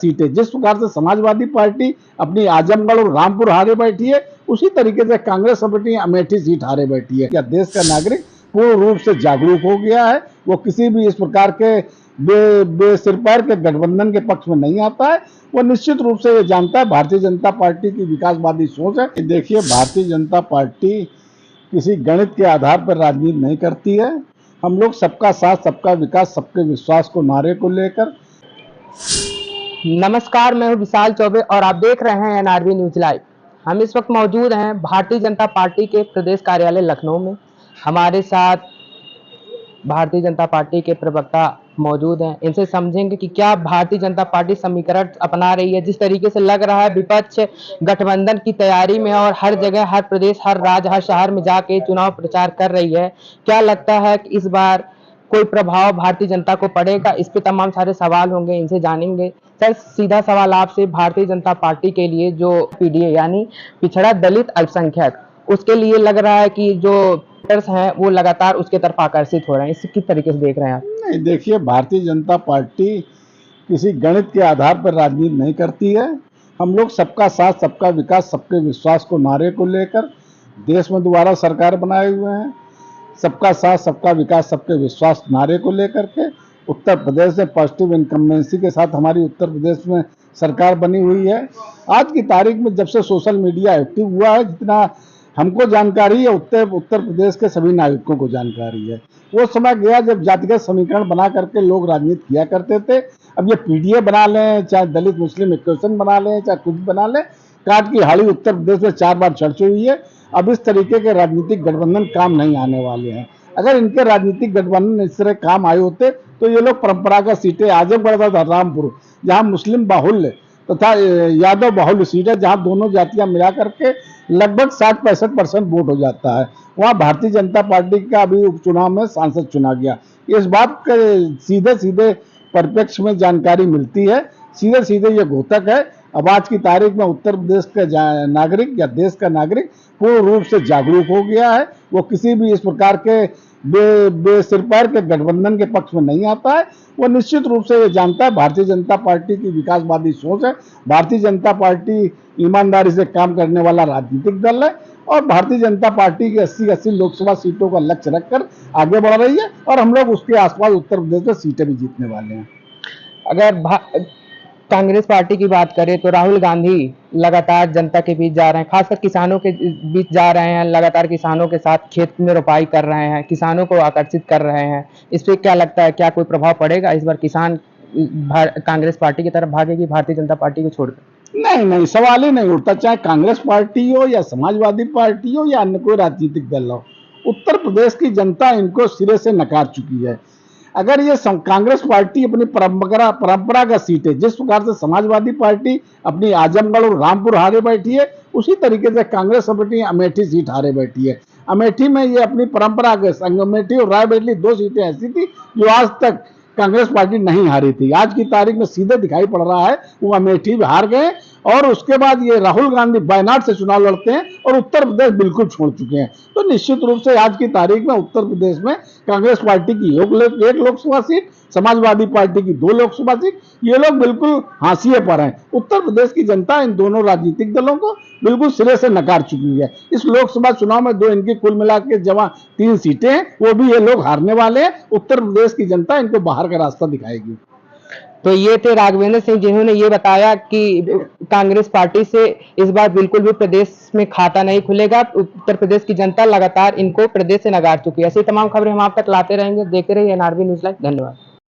सीटें जिस प्रकार से समाजवादी पार्टी अपनी आजमगढ़ और रामपुर हारे बैठी है, उसी तरीके से कांग्रेस अपनी अमेठी सीट हारे बैठी है। क्या देश का नागरिक पूर्ण रूप से जागरूक हो गया है, वो किसी भी इस प्रकार के बेसिरपैर के गठबंधन के पक्ष में नहीं आता है। वो निश्चित रूप से ये जानता है भारतीय जनता पार्टी की विकासवादी सोच है। देखिए, भारतीय जनता पार्टी किसी गणित के आधार पर राजनीति नहीं करती है। हम लोग सबका साथ, सबका विकास, सबके विश्वास को नारे को लेकर। नमस्कार, मैं हूं विशाल चौबे और आप देख रहे हैं एनआरबी न्यूज लाइव। हम इस वक्त मौजूद हैं भारतीय जनता पार्टी के प्रदेश कार्यालय लखनऊ में। हमारे साथ भारतीय जनता पार्टी के प्रवक्ता मौजूद हैं। इनसे समझेंगे कि क्या भारतीय जनता पार्टी समीकरण अपना रही है। जिस तरीके से लग रहा है विपक्ष गठबंधन की तैयारी में और हर जगह, हर प्रदेश, हर राज्य, हर शहर में जाके चुनाव प्रचार कर रही है। क्या लगता है कि इस बार कोई प्रभाव भारतीय जनता को पड़ेगा? इस पे तमाम सारे सवाल होंगे, इनसे जानेंगे। सर, सीधा सवाल आपसे, भारतीय जनता पार्टी के लिए जो पीडीए यानी पिछड़ा दलित अल्पसंख्यक, उसके लिए लग रहा है कि जो वोटर्स हैं वो लगातार उसके तरफ आकर्षित हो रहे हैं। इसे किस तरीके से देख रहे हैं आप? नहीं, देखिए, भारतीय जनता पार्टी किसी गणित के आधार पर राजनीति नहीं करती है। हम लोग सबका साथ, सबका विकास, सबके विश्वास को नारे को लेकर देश में दोबारा सरकार बनाए हुए हैं। सबका साथ, सबका विकास, सबके विश्वास नारे को लेकर के उत्तर प्रदेश में पॉजिटिव इनकम्बेंसी के साथ हमारी उत्तर प्रदेश में सरकार बनी हुई है। आज की तारीख में जब से सोशल मीडिया एक्टिव हुआ है, जितना हमको जानकारी है, उत्तर प्रदेश के सभी नागरिकों को जानकारी है। वो समय गया जब जातिगत समीकरण बना करके लोग राजनीति किया करते थे। अब ये पीडीए बना लें, चाहे दलित मुस्लिम इक्वेशन बना लें, चाहे कुछ बना लें, काट की हाड़ी उत्तर प्रदेश में 4 बार चढ़ हुई है। अब इस तरीके के राजनीतिक गठबंधन काम नहीं आने वाले हैं। अगर इनके राजनीतिक गठबंधन इस तरह काम आए होते तो ये लोग परंपरागत सीटें, आजमगढ़ तथा रामपुर, जहां मुस्लिम बाहुल्य तथा यादव बाहुल्य सीट है, जहां दोनों जातियां मिला करके लगभग 60-65% वोट हो जाता है, वहां भारतीय जनता पार्टी का अभी उपचुनाव में सांसद चुना गया। इस बात के सीधे सीधे परिप्रेक्ष्य में जानकारी मिलती है, सीधे सीधे ये घोतक है। अब आज की तारीख में उत्तर प्रदेश का नागरिक या देश का नागरिक पूर्ण रूप से जागरूक हो गया है। वो किसी भी इस प्रकार के बेसिरपैर के गठबंधन के पक्ष में नहीं आता है। वो निश्चित रूप से ये जानता है भारतीय जनता पार्टी की विकासवादी सोच है। भारतीय जनता पार्टी ईमानदारी से काम करने वाला राजनीतिक दल है और भारतीय जनता पार्टी की 80 लोकसभा सीटों का लक्ष्य रखकर आगे बढ़ रही है और हम लोग उसके आसपास उत्तर प्रदेश में सीटें भी जीतने वाले हैं। अगर कांग्रेस पार्टी की बात करें तो राहुल गांधी लगातार जनता के बीच जा रहे हैं, खासकर किसानों के बीच जा रहे हैं। लगातार किसानों के साथ खेत में रोपाई कर रहे हैं, किसानों को आकर्षित कर रहे हैं। इस पे क्या लगता है, क्या कोई प्रभाव पड़ेगा इस बार? किसान कांग्रेस पार्टी की तरफ भागेगी भारतीय जनता पार्टी को छोड़कर? नहीं, सवाल ही नहीं उठता। चाहे कांग्रेस पार्टी हो या समाजवादी पार्टी हो या अन्य कोई राजनीतिक दल हो, उत्तर प्रदेश की जनता इनको सिरे से नकार चुकी है। अगर ये कांग्रेस पार्टी अपनी परंपरागत सीटें, जिस प्रकार से समाजवादी पार्टी अपनी आजमगढ़ और रामपुर हारे बैठी है, उसी तरीके से कांग्रेस अपनी अमेठी सीट हारे बैठी है। अमेठी में ये अपनी परंपरागत, अमेठी और रायबरेली 2 सीटें ऐसी थी जो आज तक कांग्रेस पार्टी नहीं हारी थी। आज की तारीख में सीधे दिखाई पड़ रहा है वो अमेठी में हार गए और उसके बाद ये राहुल गांधी वायनाड से चुनाव लड़ते हैं और उत्तर प्रदेश बिल्कुल छोड़ चुके हैं। तो निश्चित रूप से आज की तारीख में उत्तर प्रदेश में कांग्रेस पार्टी की 1 लोकसभा सीट, समाजवादी पार्टी की 2 लोकसभा सीट, ये लोग बिल्कुल हाशिए पर हैं। उत्तर प्रदेश की जनता इन दोनों राजनीतिक दलों को बिल्कुल सिरे से नकार चुकी है। इस लोकसभा चुनाव में 2 इनकी कुल मिलाकर जमा 3 सीटें हैं, वो भी ये लोग हारने वाले हैं। उत्तर प्रदेश की जनता इनको बाहर का रास्ता दिखाएगी। तो ये थे राघवेंद्र सिंह, जिन्होंने ये बताया कि कांग्रेस पार्टी से इस बार बिल्कुल भी प्रदेश में खाता नहीं खुलेगा। उत्तर प्रदेश की जनता लगातार इनको प्रदेश से नकार चुकी है। ऐसी तमाम खबरें हम आप तक लाते रहेंगे। देखते रहिए एनआरबी न्यूज लाइव। धन्यवाद।